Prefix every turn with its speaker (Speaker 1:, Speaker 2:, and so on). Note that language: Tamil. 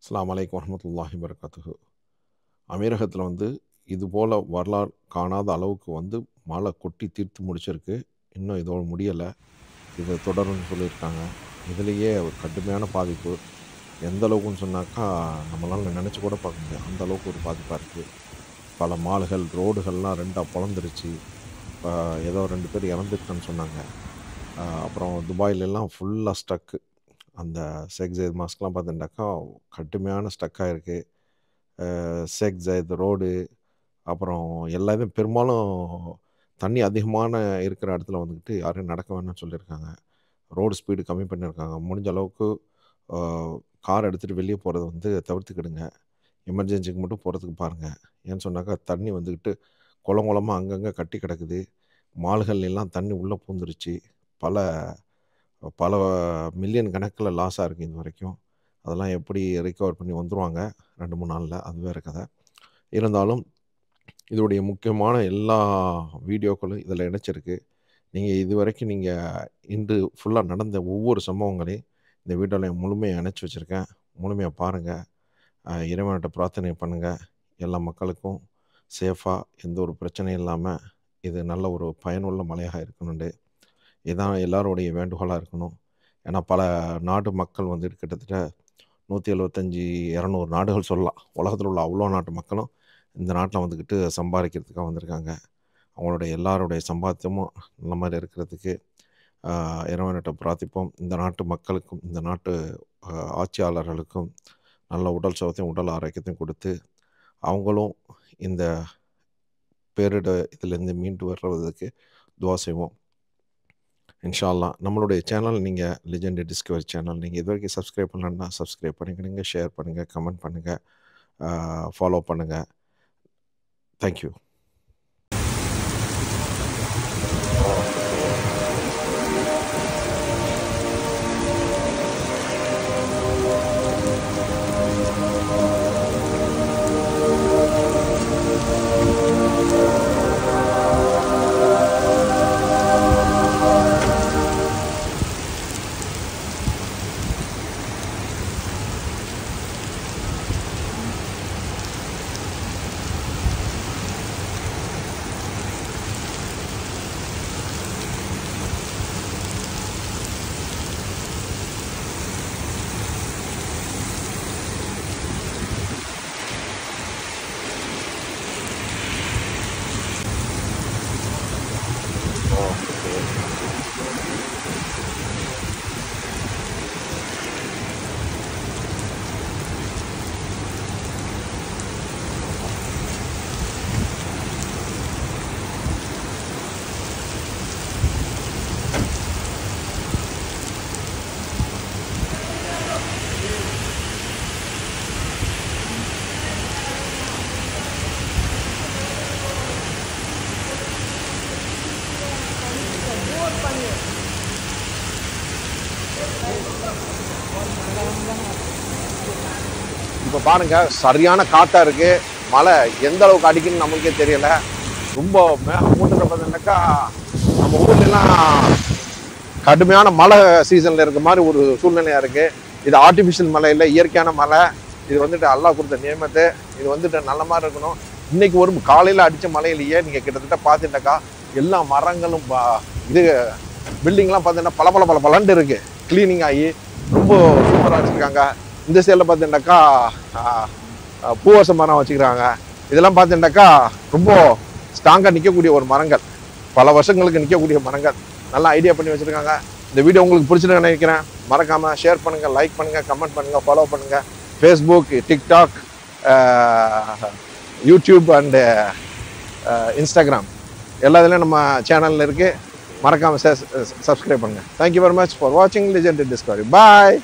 Speaker 1: அஸ்ஸலாமு அலைக்கும் வரஹ்மத்துல்லாஹி வபரகாத்துஹு. அமீரகத்தில் இது போல் வரலாறு காணாத அளவுக்கு மழை கொட்டி தீர்த்து முடிச்சிருக்கு. இன்னும் இதோட முடியலை, இது தொடரும்னு சொல்லியிருக்காங்க. இதுலேயே ஒரு கடுமையான பாதிப்பு. எந்த அளவுக்குன்னு சொன்னாக்கா நம்மளால் நினச்சி கூட பார்க்க முடியாது, அந்த அளவுக்கு ஒரு பாதிப்பாக இருக்குது. பல மால்கள் ரோடுகள்லாம் ரெண்டாக பொழந்துருச்சு. ஏதோ 2 பேர் இறந்துருக்குன்னு சொன்னாங்க. அப்புறம் துபாயிலெல்லாம் ஃபுல்லாக ஸ்டக்கு. அந்த ஷேக் ஜயத் மாஸ்க்லாம் பார்த்துட்டாக்கா கடுமையான ஸ்டக்காக இருக்குது. ஷேக் ஜயத் ரோடு, அப்புறம் எல்லாமே பெரும்பாலும் தண்ணி அதிகமான இருக்கிற இடத்துல யாரும் நடக்க வேணும்னு சொல்லியிருக்காங்க. ரோடு ஸ்பீடு கம்மி பண்ணியிருக்காங்க. முடிஞ்ச அளவுக்கு கார் எடுத்துகிட்டு வெளியே போகிறத தவிர்த்துக்கிடுங்க. எமர்ஜென்சிக்கு மட்டும் போகிறதுக்கு பாருங்கள். ஏன்னு சொன்னாக்கா தண்ணி குளமாக அங்கங்கே கட்டி கிடக்குது. மால்கள் எல்லாம் தண்ணி உள்ளே பூந்துருச்சு. பல மில்லியன் கணக்கில் லாஸாக இருக்குது இது வரைக்கும். அதெல்லாம் எப்படி ரிகவர் பண்ணி வந்துடுவாங்க 2-3 நாளில், அது வேறு கதை. இருந்தாலும் இதோடைய முக்கியமான எல்லா வீடியோக்களும் இதில் இணைச்சிருக்கு. நீங்கள் இது வரைக்கும் இன்று ஃபுல்லாக நடந்த ஒவ்வொரு சம்பவங்களையும் இந்த வீடியோவில் முழுமையாக இணைச்சி வச்சுருக்கேன். முழுமையாக பாருங்கள். இறைவன்கிட்ட பிரார்த்தனை பண்ணுங்கள். எல்லா மக்களுக்கும் சேஃபாக எந்த ஒரு பிரச்சனையும் இல்லாமல் இது நல்ல ஒரு பயனுள்ள மழையாக இருக்கணுண்டு. இதுதான் எல்லாருடைய வேண்டுகோளாக இருக்கணும். ஏன்னா பல நாடு மக்கள் கிட்டத்தட்ட 175-200 நாடுகள் சொல்லலாம். உலகத்தில் உள்ள அவ்வளோ நாட்டு மக்களும் இந்த நாட்டில் சம்பாதிக்கிறதுக்காக வந்திருக்காங்க. அவங்களுடைய எல்லாருடைய சம்பாத்தியமும் நல்ல மாதிரி இருக்கிறதுக்கு இறைவன்கிட்ட பிரார்த்திப்போம். இந்த நாட்டு மக்களுக்கும் இந்த நாட்டு ஆட்சியாளர்களுக்கும் நல்ல உடல் சுகத்தையும் உடல் ஆரோக்கியத்தையும் கொடுத்து அவங்களும் இந்த இதிலேருந்து மீண்டு வர்றதுக்கு துவா செய்வோம். இன்ஷா அல்லாஹ். நம்மளுடைய சேனல் நீங்கள் லெஜெண்ட் டிஸ்கவரி சேனல் நீங்கள் இது வரைக்கும் சப்ஸ்கிரைப் பண்ணலன்னா சப்ஸ்கிரைப் பண்ணிக்கிடுங்க, ஷேர் பண்ணுங்கள், கமெண்ட் பண்ணுங்கள், ஃபாலோ பண்ணுங்கள். தேங்க்யூ. இப்போ பாருங்கள், சரியான காற்றா இருக்குது. மழை எந்த அளவுக்கு அடிக்குன்னு நமக்கே தெரியல. ரொம்ப மேகமூட்டத்தை பார்த்தீங்கன்னாக்கா நம்ம ஊர்லாம் கடுமையான மழை சீசனில் இருக்க மாதிரி ஒரு சூழ்நிலையாக இருக்குது. இது ஆர்டிஃபிஷியல் மழை இல்லை, இயற்கையான மழை. இது அல்லாஹ் கொடுத்த நியமத்து. இது நல்ல மாதிரி இருக்கணும். இன்றைக்கி ஒரு காலையில் அடித்த மழையிலேயே நீங்கள் கிட்டத்தட்ட பார்த்துட்டாக்கா எல்லா மரங்களும் பில்டிங்லாம் பார்த்தீங்கன்னா பல பலண்டு இருக்குது. க்ளீனிங் ஆகி ரொம்ப சூப்பராக வச்சுருக்காங்க. இந்த சைடில் பார்த்தீங்கன்னாக்கா பூவரச மரம் வச்சுக்கிறாங்க. இதெல்லாம் பார்த்தீங்கன்னாக்கா ரொம்ப ஸ்ட்ராங்காக நிற்கக்கூடிய ஒரு மரங்கள், பல வருஷங்களுக்கு நிற்கக்கூடிய மரங்கள். நல்லா ஐடியா பண்ணி வச்சுருக்காங்க. இந்த வீடியோ உங்களுக்கு பிடிச்சிருக்குன்னு நினைக்கிறேன். மறக்காமல் ஷேர் பண்ணுங்கள், லைக் பண்ணுங்கள், கமெண்ட் பண்ணுங்கள், ஃபாலோ பண்ணுங்கள். Facebook, TikTok, YouTube and Instagram எல்லாத்துலேயும் நம்ம சேனலில் இருக்குது. மறக்காமல் சப்ஸ்கிரைப் பண்ணுங்கள். தேங்க்யூ வெரி மச் ஃபார் வாட்சிங் லெஜெண்ட் டிஸ்கவரி. பாய்.